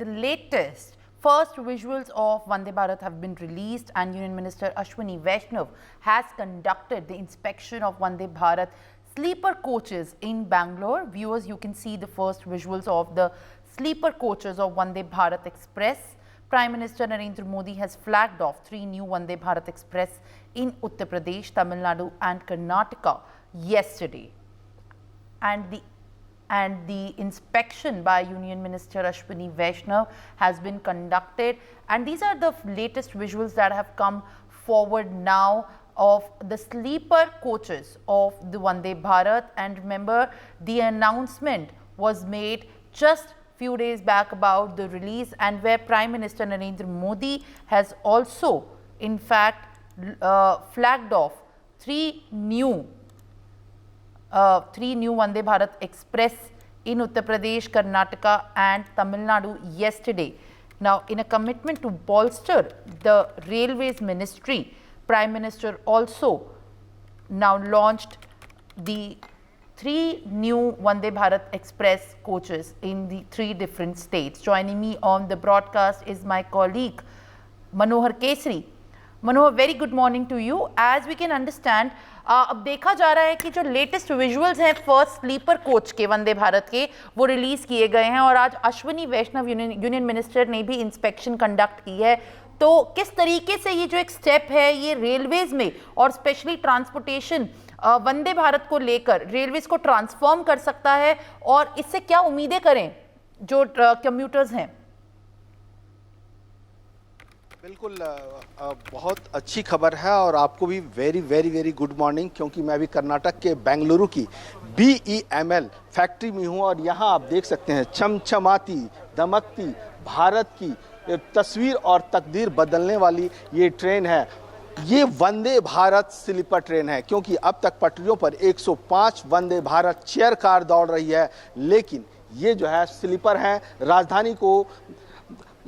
the latest first visuals of Vande Bharat have been released, and Union Minister Ashwini Vaishnav has conducted the inspection of Vande Bharat sleeper coaches in Bangalore. Viewers, you can see the first visuals of the sleeper coaches of Vande Bharat Express. Prime Minister Narendra Modi has flagged off 3 new Vande Bharat Express in Uttar Pradesh, Tamil Nadu and Karnataka yesterday. And the inspection by Union Minister Ashwini Vaishnav has been conducted, and these are the latest visuals that have come forward now of the sleeper coaches of the Vande Bharat. And remember, the announcement was made just few days back about the release, and where Prime Minister Narendra Modi has also in fact flagged off 3 new Vande Bharat Express in Uttar Pradesh, Karnataka and Tamil Nadu yesterday. Now, in a commitment to bolster the Railways Ministry, Prime Minister also now launched the 3 new Vande Bharat Express coaches in the 3 different states. Joining me on the broadcast is my colleague Manohar Kesari. Manohar, very good morning to you. As we can understand, अब देखा जा रहा है कि जो latest visuals हैं first sleeper coach के वंदे भारत के, वो रिलीज किए गए हैं, और आज अश्विनी वैष्णव यूनियन मिनिस्टर ने भी इंस्पेक्शन कंडक्ट की है. तो किस तरीके से ये जो एक स्टेप है ये रेलवेज में और स्पेशली ट्रांसपोर्टेशन वंदे भारत को लेकर रेलवेज को ट्रांसफॉर्म कर सकता है, और इससे क्या उम्मीदें करें जो कम्यूटर्स हैं? बिल्कुल बहुत अच्छी खबर है, और आपको भी very very very good morning, क्योंकि मैं अभी कर्नाटक के बेंगलुरु की BEML फैक्ट्री में हूँ, और यहाँ आप देख सकते हैं चमचमाती दमकती भारत की तस्वीर और तकदीर बदलने वाली ये ट्रेन है. ये वंदे भारत स्लीपर ट्रेन है, क्योंकि अब तक पटरियों पर 105 वंदे भारत चेयर कार दौड़ रही है, लेकिन ये जो है स्लीपर है, राजधानी को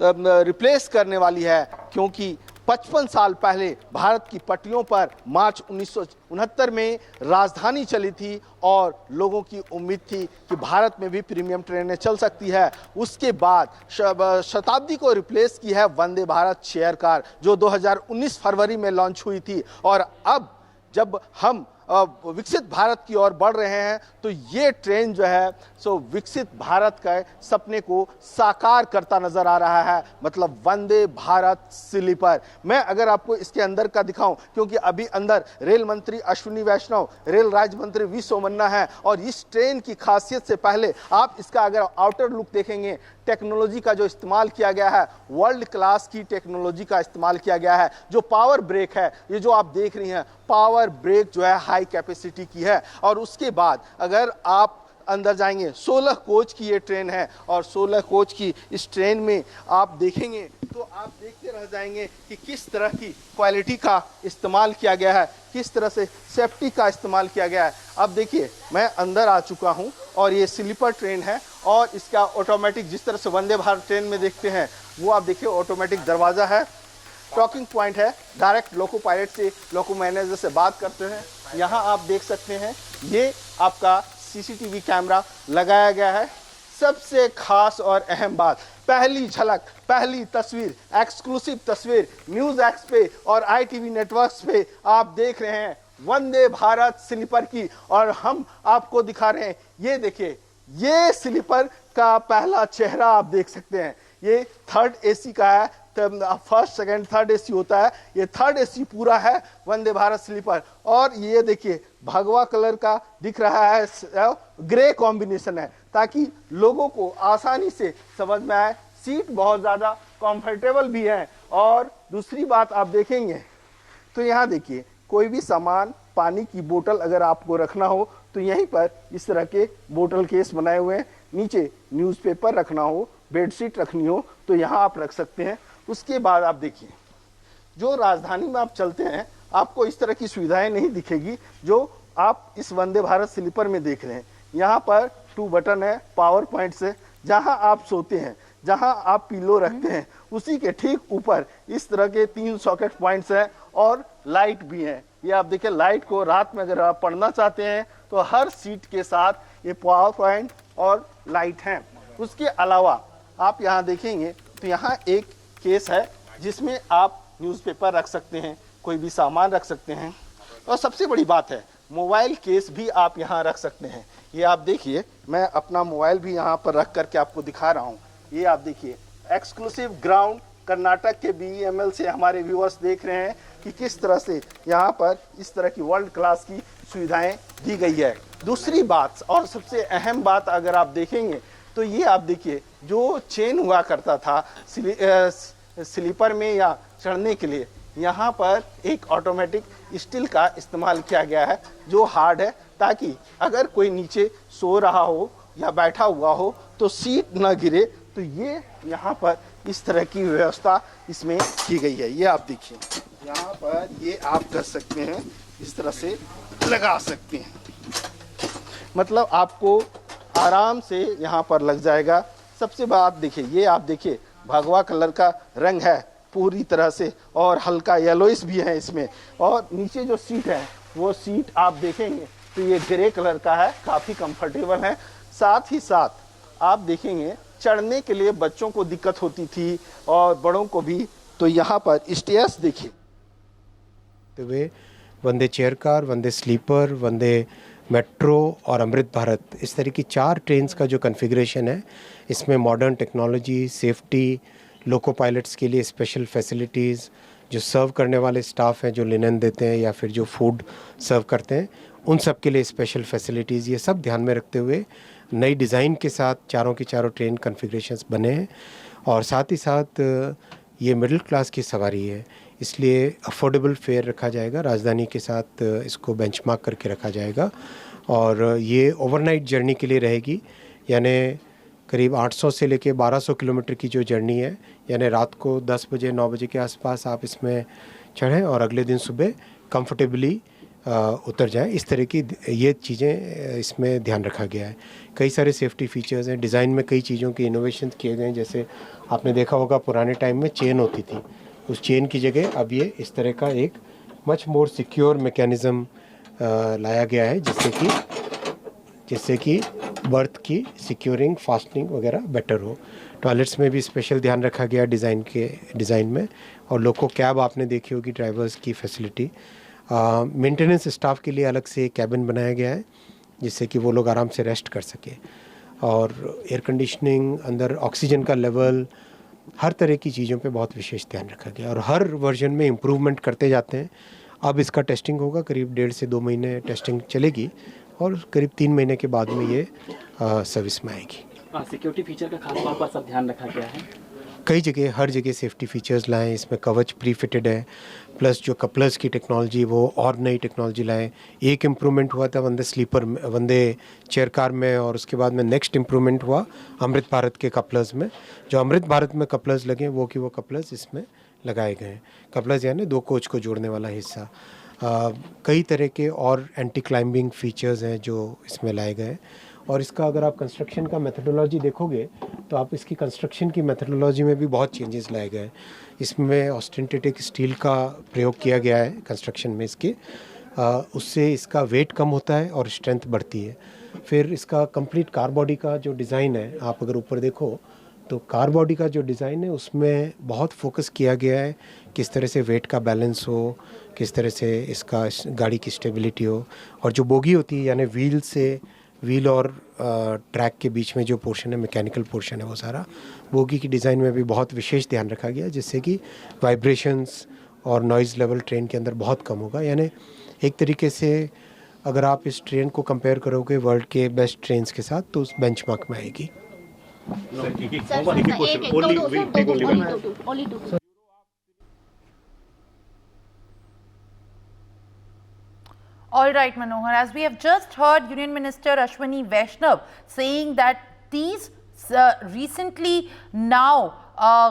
रिप्लेस करने वाली है, क्योंकि 55 साल पहले भारत की पटरियों पर मार्च 1969 में राजधानी चली थी, और लोगों की उम्मीद थी कि भारत में भी प्रीमियम ट्रेनें चल सकती है. उसके बाद शताब्दी को रिप्लेस की है वंदे भारत चेयर कार, जो 2019 फरवरी में लॉन्च हुई थी. और अब जब हम विकसित भारत की ओर बढ़ रहे हैं, तो ये ट्रेन जो है सो विकसित भारत के सपने को साकार करता नजर आ रहा है, मतलब वंदे भारत स्लीपर. मैं अगर आपको इसके अंदर का दिखाऊं, क्योंकि अभी अंदर रेल मंत्री अश्विनी वैष्णव, रेल राज्य मंत्री वी सोमन्ना है, और इस ट्रेन की खासियत से पहले आप इसका अगर आउटर लुक देखेंगे, टेक्नोलॉजी का जो इस्तेमाल किया गया है, वर्ल्ड क्लास की टेक्नोलॉजी का इस्तेमाल किया गया है. जो पावर ब्रेक है, ये जो आप देख रही हैं, पावर ब्रेक जो है हाई कैपेसिटी की है. और उसके बाद अगर आप अंदर जाएंगे, 16 कोच की ये ट्रेन है, और 16 कोच की इस ट्रेन में आप देखेंगे तो आप देखते रह जाएंगे कि किस तरह की क्वालिटी का इस्तेमाल किया गया है, किस तरह से सेफ्टी का इस्तेमाल किया गया है. अब देखिए, मैं अंदर आ चुका हूं, और ये स्लीपर ट्रेन है, और इसका ऑटोमेटिक, जिस तरह से वंदे भारत ट्रेन में देखते हैं, वो आप देखिए ऑटोमेटिक दरवाज़ा है, टॉकिंग पॉइंट है, डायरेक्ट लोको पायलट से, लोको मैनेजर से बात करते हैं. यहाँ आप देख सकते हैं ये आपका CCTV कैमरा लगाया गया है. सबसे खास और अहम बात, पहली झलक, पहली तस्वीर, एक्सक्लूसिव तस्वीर न्यूज़ एक्स पे और ITV नेटवर्क्स पे आप देख रहे हैं वंदे भारत स्लीपर की, और हम आपको दिखा रहे हैं. ये देखिए, ये स्लीपर का पहला चेहरा आप देख सकते हैं. ये 3rd AC का है, फर्स्ट सेकंड थर्ड AC होता है, ये 3rd AC पूरा है वंदे भारत स्लीपर. और ये देखिए भगवा कलर का दिख रहा है, ग्रे कॉम्बिनेशन है, ताकि लोगों को आसानी से समझ में आए. सीट बहुत ज़्यादा कंफर्टेबल भी है. और दूसरी बात आप देखेंगे तो यहाँ देखिए, कोई भी सामान, पानी की बोतल अगर आपको रखना हो तो यहीं पर इस तरह के बोतल केस बनाए हुए हैं. नीचे न्यूज़पेपर रखना हो, बेडशीट रखनी हो तो यहाँ आप रख सकते हैं. उसके बाद आप देखिए, जो राजधानी में आप चलते हैं, आपको इस तरह की सुविधाएं नहीं दिखेगी जो आप इस वंदे भारत स्लीपर में देख रहे हैं. यहाँ पर 2 बटन है, पावर पॉइंट से, जहाँ आप सोते हैं, जहाँ आप पिलो रखते हैं, उसी के ठीक ऊपर इस तरह के 3 सॉकेट पॉइंट्स हैं, और लाइट भी है. ये आप देखिए, लाइट को रात में अगर आप पढ़ना चाहते हैं तो हर सीट के साथ ये पावर पॉइंट और लाइट हैं. उसके अलावा आप यहाँ देखेंगे तो यहाँ एक केस है जिसमें आप न्यूज़पेपर रख सकते हैं, कोई भी सामान रख सकते हैं, और सबसे बड़ी बात है मोबाइल केस भी आप यहाँ रख सकते हैं। ये आप देखिए, मैं अपना मोबाइल भी यहाँ पर रख करके आपको दिखा रहा हूँ। ये आप देखिए, एक्सक्लूसिव ग्राउंड कर्नाटक के BEML से हमारे व्यूअर्स देख रहे हैं कि किस तरह से यहाँ पर इस तरह की वर्ल्ड क्लास की सुविधाएं दी गई है। दूसरी बात और सबसे अहम बात अगर आप देखेंगे तो ये आप देखिए, जो चेन हुआ करता था स्लीपर में या चढ़ने के लिए, यहाँ पर एक ऑटोमेटिक स्टील का इस्तेमाल किया गया है जो हार्ड है, ताकि अगर कोई नीचे सो रहा हो या बैठा हुआ हो तो सीट न गिरे। तो ये यहाँ पर इस तरह की व्यवस्था इसमें की गई है। ये आप देखिए, यहाँ पर ये आप कर सकते हैं, इस तरह से लगा सकते हैं, मतलब आपको आराम से यहाँ पर लग जाएगा। सबसे बात देखिए, ये आप देखिए भगवा कलर का रंग है पूरी तरह से, और हल्का येलोइश भी है इसमें। और नीचे जो सीट है वो सीट आप देखेंगे तो ये ग्रे कलर का है, काफ़ी कंफर्टेबल है। साथ ही साथ आप देखेंगे चढ़ने के लिए बच्चों को दिक्कत होती थी और बड़ों को भी, तो यहाँ पर स्टेयर्स देखिए। तो वे वंदे चेयर कार, वंदे स्लीपर, वंदे मेट्रो और अमृत भारत, इस तरह की 4 ट्रेन्स का जो कॉन्फ़िगरेशन है, इसमें मॉडर्न टेक्नोलॉजी, सेफ्टी, लोको पायलट्स के लिए स्पेशल फैसिलिटीज़, जो सर्व करने वाले स्टाफ हैं जो लिनन देते हैं या फिर जो फूड सर्व करते हैं, उन सब के लिए स्पेशल फैसिलिटीज़, ये सब ध्यान में रखते हुए नई डिज़ाइन के साथ चारों की चारों ट्रेन कॉन्फ़िगरेशंस बने हैं। और साथ ही साथ ये मिडिल क्लास की सवारी है, इसलिए अफोर्डेबल फेयर रखा जाएगा, राजधानी के साथ इसको बेंचमार्क करके रखा जाएगा। और ये ओवरनाइट जर्नी के लिए रहेगी, यानी करीब 800 से लेके 1200 किलोमीटर की जो जर्नी है, यानी रात को 10 बजे 9 बजे के आसपास आप इसमें चढ़ें और अगले दिन सुबह कंफर्टेबली उतर जाएं। इस तरह की ये चीज़ें इसमें ध्यान रखा गया है। कई सारे सेफ्टी फीचर्स हैं, डिज़ाइन में कई चीज़ों के इनोवेशन किए गए हैं। जैसे आपने देखा होगा पुराने टाइम में चेन होती थी, उस चेन की जगह अब ये इस तरह का एक मच मोर सिक्योर मैकेनिज़्म लाया गया है, जिससे कि बर्थ की सिक्योरिंग, फास्टनिंग वगैरह बेटर हो। टॉयलेट्स में भी स्पेशल ध्यान रखा गया डिज़ाइन में। और लोको कैब आपने देखी होगी, ड्राइवर्स की फैसिलिटी। मेंटेनेंस स्टाफ के लिए अलग से कैबिन बनाया गया है, जिससे कि वो लोग आराम से रेस्ट कर सके। और एयर कंडीशनिंग, अंदर ऑक्सीजन का लेवल, हर तरह की चीज़ों पे बहुत विशेष ध्यान रखा गया। और हर वर्जन में इम्प्रूवमेंट करते जाते हैं। अब इसका टेस्टिंग होगा, करीब 1.5 से 2 महीने टेस्टिंग चलेगी और करीब 3 महीने के बाद में ये सर्विस में आएगी। सिक्योरिटी फीचर का खास तौर पर सब ध्यान रखा गया है। कई जगह, हर जगह सेफ्टी फीचर्स लाएँ। इसमें कवच प्री फिटेड है, प्लस जो कपलर्स की टेक्नोलॉजी वो और नई टेक्नोलॉजी लाएँ। एक इम्प्रूवमेंट हुआ था वंदे चेयर कार में, और उसके बाद में नेक्स्ट इम्प्रूवमेंट हुआ अमृत भारत के कपलर्स में। जो अमृत भारत में कपलर्स लगे वो कपलर्स इसमें लगाए गए हैं। कपलर्स यानी 2 कोच को जोड़ने वाला हिस्सा। कई तरह के और एंटी क्लाइंबिंग फीचर्स हैं जो इसमें लाए गए हैं। और इसका अगर आप कंस्ट्रक्शन का मेथडोलॉजी देखोगे तो आप इसकी कंस्ट्रक्शन की मेथडोलॉजी में भी बहुत चेंजेस लाए गए हैं। इसमें ऑस्टेंटिक स्टील का प्रयोग किया गया है कंस्ट्रक्शन में इसके, उससे इसका वेट कम होता है और स्ट्रेंथ बढ़ती है। फिर इसका कंप्लीट कार बॉडी का जो डिज़ाइन है, आप अगर ऊपर देखो तो कार बॉडी का जो डिज़ाइन है उसमें बहुत फोकस किया गया है, किस तरह से वेट का बैलेंस हो, किस तरह से इसका गाड़ी की स्टेबिलिटी हो। और जो बोगी होती है, यानी व्हील और ट्रैक के बीच में जो पोर्शन है, मैकेनिकल पोर्शन है, वो सारा बोगी की डिज़ाइन में भी बहुत विशेष ध्यान रखा गया, जिससे कि वाइब्रेशंस और नॉइज़ लेवल ट्रेन के अंदर बहुत कम होगा। यानी एक तरीके से अगर आप इस ट्रेन को कंपेयर करोगे वर्ल्ड के बेस्ट ट्रेन्स के साथ तो उस बेंचमार्क में आएगी। All right, Manohar, as we have just heard Union Minister Ashwini Vaishnav saying that these recently now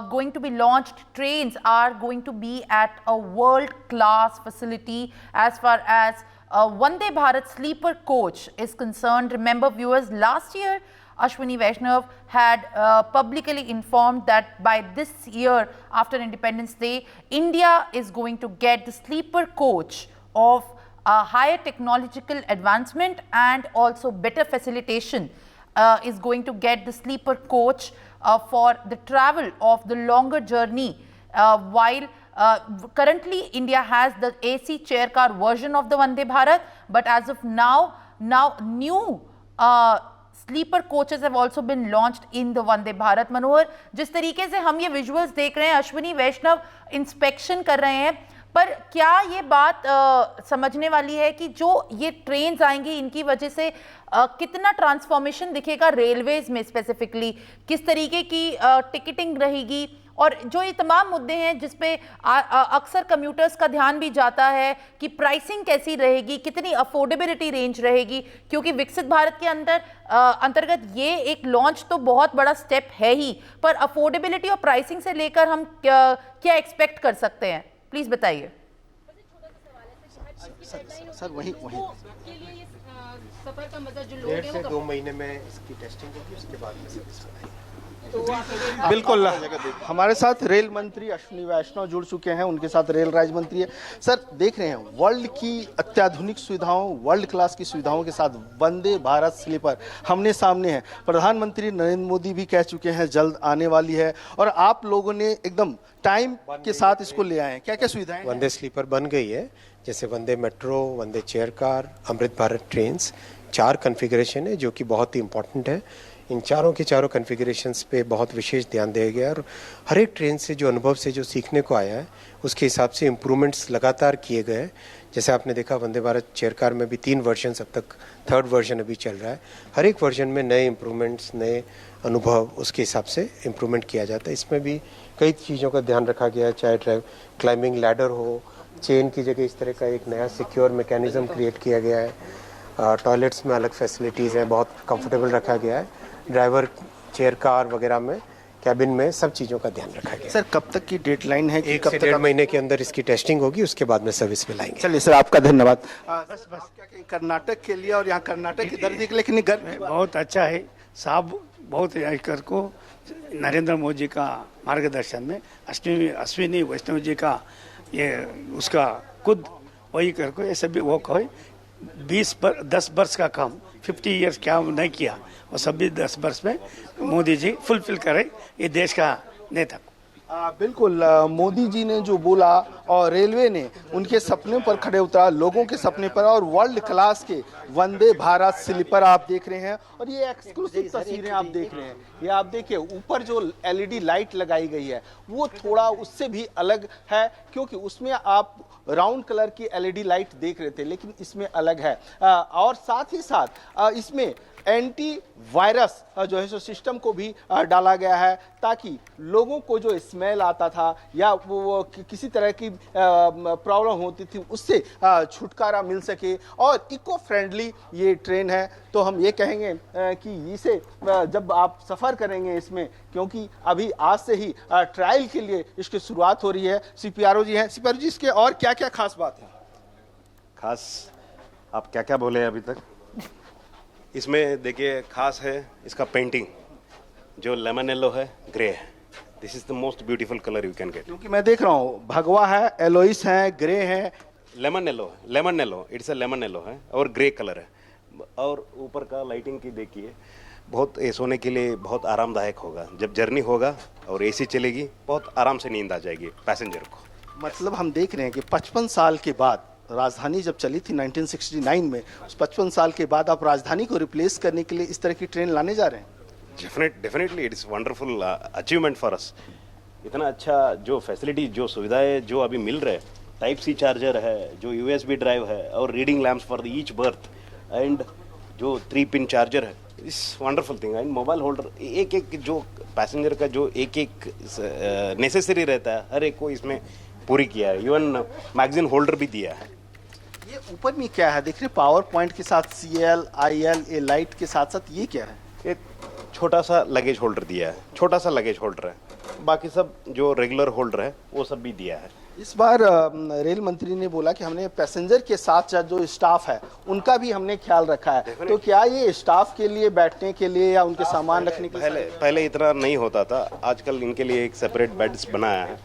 going to be launched trains are going to be at a world-class facility as far as Vande Bharat sleeper coach is concerned. Remember, viewers, last year Ashwini Vaishnav had publicly informed that by this year, after Independence Day, India is going to get the sleeper coach of higher technological advancement and also better facilitation is going to get the sleeper coach for the travel of the longer journey, while currently India has the AC chair car version of the Vande Bharat, but as of now new sleeper coaches have also been launched in the Vande Bharat. मनोहर, जिस तरीके से हम ये visuals देख रहे हैं, अश्विनी वैष्णव inspection कर रहे हैं, पर क्या ये बात समझने वाली है कि जो ये ट्रेन्स आएंगी इनकी वजह से कितना ट्रांसफॉर्मेशन दिखेगा रेलवेज में, स्पेसिफिकली किस तरीके की टिकटिंग रहेगी, और जो ये तमाम मुद्दे हैं जिसपे अक्सर कम्यूटर्स का ध्यान भी जाता है कि प्राइसिंग कैसी रहेगी, कितनी अफोर्डेबिलिटी रेंज रहेगी, क्योंकि विकसित भारत के अंतर्गत ये एक लॉन्च तो बहुत बड़ा स्टेप है ही, पर अफोर्डेबिलिटी और प्राइसिंग से लेकर हम क्या एक्सपेक्ट कर सकते हैं, प्लीज बताइए। सर वही सफर का मजा जो 1.5 से 2 महीने में इसकी टेस्टिंग होगी, उसके बाद में सर्विस बनाएंगे। बिल्कुल, हमारे साथ रेल मंत्री अश्विनी वैष्णव जुड़ चुके हैं, उनके साथ रेल राज्य मंत्री है। सर, देख रहे हैं वर्ल्ड की अत्याधुनिक सुविधाओं, वर्ल्ड क्लास की सुविधाओं के साथ वंदे भारत स्लीपर हमने सामने है। प्रधानमंत्री नरेंद्र मोदी भी कह चुके हैं जल्द आने वाली है, और आप लोगों ने एकदम टाइम के साथ इसको ले आए हैं। क्या क्या सुविधाएं? वंदे स्लीपर बन गई है, जैसे वंदे मेट्रो, वंदे chair car, Amrit Bharat trains, 4 configuration है जो कि बहुत ही इंपॉर्टेंट है। इन चारों के चारों कॉन्फ़िगरेशंस पे बहुत विशेष ध्यान दिया गया है, और हर एक ट्रेन से जो अनुभव से जो सीखने को आया है उसके हिसाब से इम्प्रूवमेंट्स लगातार किए गए हैं। जैसे आपने देखा वंदे भारत चेयर कार में भी 3 वर्जन अब तक, 3rd वर्जन अभी चल रहा है। हर एक वर्जन में नए इम्प्रूवमेंट्स, नए अनुभव, उसके हिसाब से इम्प्रूवमेंट किया जाता है। इसमें भी कई चीज़ों का ध्यान रखा गया है, चाहे क्लाइंबिंग लैडर हो, चेन की जगह इस तरह का एक नया सिक्योर मैकेनिज्म क्रिएट किया गया है। टॉयलेट्स में अलग फैसिलिटीज़ हैं, बहुत कंफर्टेबल रखा गया है। ड्राइवर चेयर कार वगैरह में, कैबिन में सब चीज़ों का ध्यान रखा गया। सर, कब तक की डेडलाइन है? 1 से 1.5 महीने के अंदर इसकी टेस्टिंग होगी, उसके बाद में सर्विस में लाएंगे। चलिए सर, आपका धन्यवाद। बस क्या कहें, कर्नाटक के लिए और यहाँ कर्नाटक की दर्द के लेकिन बहुत अच्छा है साहब, बहुत कर को नरेंद्र मोदी जी का मार्गदर्शन में अश्विनी वैष्णव जी का ये उसका खुद वही कर को ये सभी वो कहे 10 वर्ष का काम 50 इयर्स क्या नहीं किया, और सभी 10 वर्ष में मोदी जी फुलफिल करे ये देश का नेता। बिल्कुल, मोदी जी ने जो बोला और रेलवे ने उनके सपने पर खड़े उतरा, लोगों के सपने पर, और वर्ल्ड क्लास के वंदे भारत स्लीपर आप देख रहे हैं। और ये एक्सक्लूसिव तस्वीरें आप देख रहे हैं, ये आप देखिए ऊपर जो एलईडी लाइट लगाई गई है वो थोड़ा उससे भी अलग है, क्योंकि उसमें आप राउंड कलर की एलईडी लाइट देख रहे थे, लेकिन इसमें अलग है। और साथ ही साथ इसमें एंटी वायरस जो है सो सिस्टम को भी डाला गया है, ताकि लोगों को जो स्मेल आता था या वो किसी तरह की प्रॉब्लम होती थी उससे छुटकारा मिल सके। और इको फ्रेंडली ये ट्रेन है, तो हम ये कहेंगे कि इसे जब आप सफ़र करेंगे इसमें, क्योंकि अभी आज से ही ट्रायल के लिए इसकी शुरुआत हो रही है। सीपीआरओ जी हैं, सीपीआरओ जी इसके और क्या क्या खास बात है? खास आप क्या क्या बोले अभी तक? इसमें देखिए खास है इसका पेंटिंग, जो लेमन येलो है, ग्रे है। This is the most beautiful colour you can get. क्योंकि मैं देख रहा हूँ भगवा है, एलोइस है, ग्रे है, lemon yellow it's a lemon yellow है और ग्रे कलर है। और ऊपर का लाइटिंग की देखिए, बहुत सोने के लिए बहुत आरामदायक होगा। जब जर्नी होगा और एसी चलेगी, बहुत आराम से नींद आ जाएगी पैसेंजर को। मतलब हम देख रहे हैं कि 55 साल के बाद राजधानी जब चली थी 1969 में, उस 55 साल के बाद आप राजधानी को रिप्लेस करने के लिए इस तरह की ट्रेन लाने जा रहे हैं। Definitely it is wonderful achievement for us. इतना अच्छा जो फैसिलिटी, जो सुविधाएं जो अभी मिल रहे हैं, टाइप सी चार्जर है, जो यूएसबी ड्राइव है, और reading lamps for each birth, and जो 3 पिन चार्जर है, इस wonderful thing. And mobile holder, एक एक जो पैसेंजर का जो एक एक नेसेसरी रहता है, हर एक को इसमें पूरी किया है। इवन मैगजीन होल्डर भी दिया है। ये ऊपर में क्या है देख रहे, पावर पॉइंट के साथ CL, IL, ये लाइट के साथ साथ ये क्या है? एक छोटा सा लगेज होल्डर दिया है, छोटा सा लगेज होल्डर है, बाकी सब जो रेगुलर होल्डर है वो सब भी दिया है। इस बार रेल मंत्री ने बोला कि हमने पैसेंजर के साथ साथ जो स्टाफ है उनका भी हमने ख्याल रखा है। तो क्या ये स्टाफ के लिए बैठने के लिए या उनके सामान रखने के लिए? पहले इतना नहीं होता था, आजकल इनके लिए एक सेपरेट बेड्स बनाया है,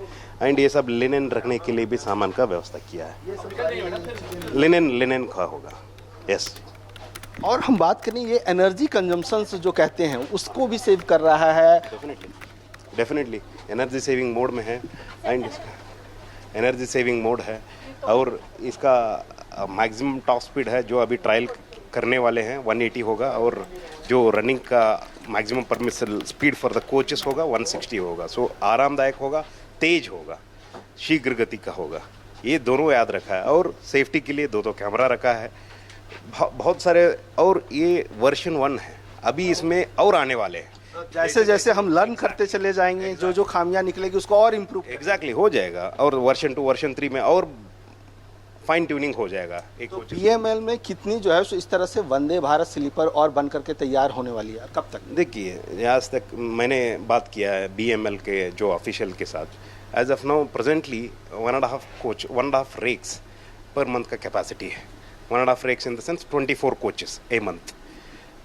एंड ये सब लिनेन रखने के लिए भी सामान का व्यवस्था किया है। लिनेन का होगा, यस। और हम बात करें ये एनर्जी कंजम्पशन जो कहते हैं उसको भी सेव कर रहा है। डेफिनेटली एनर्जी सेविंग मोड में है एंड एनर्जी सेविंग मोड है और इसका मैक्सिमम टॉप स्पीड है जो अभी ट्रायल करने वाले हैं 180 होगा और जो रनिंग का maximum permissible speed for the coaches होगा 160 होगा। सो आरामदायक होगा, तेज होगा, शीघ्र गति का होगा, ये दोनों याद रखा है। और सेफ्टी के लिए दो कैमरा रखा है, बहुत सारे, और ये वर्जन 1 है, अभी इसमें और आने वाले हैं। जैसे जैसे हम लर्न करते चले जाएंगे जो खामियां निकलेगी उसको और इम्प्रूव एग्जैक्टली हो जाएगा और वर्जन 2 वर्जन 3 में और फाइन ट्यूनिंग हो जाएगा। एक तो बीएमएल में कितनी जो है सो इस तरह से वंदे भारत स्लीपर और बन करके तैयार होने वाली है, कब तक? देखिए आज तक मैंने बात किया है बीएमएल के जो ऑफिशियल के साथ, as of now presently 1.5 coach 1.5 rakes per month का कैपेसिटी है। 1.5 rakes in the sense 24 coaches a month.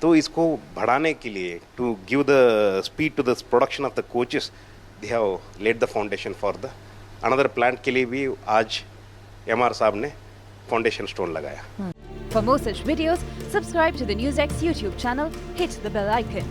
तो इसको बढ़ाने के लिए to give the speed to the production of the coaches they have laid the foundation for the another plant के लिए भी आज एमआर साहब ने फाउंडेशन स्टोन लगाया। For more such videos, subscribe to the NewsX YouTube channel, hit the bell icon.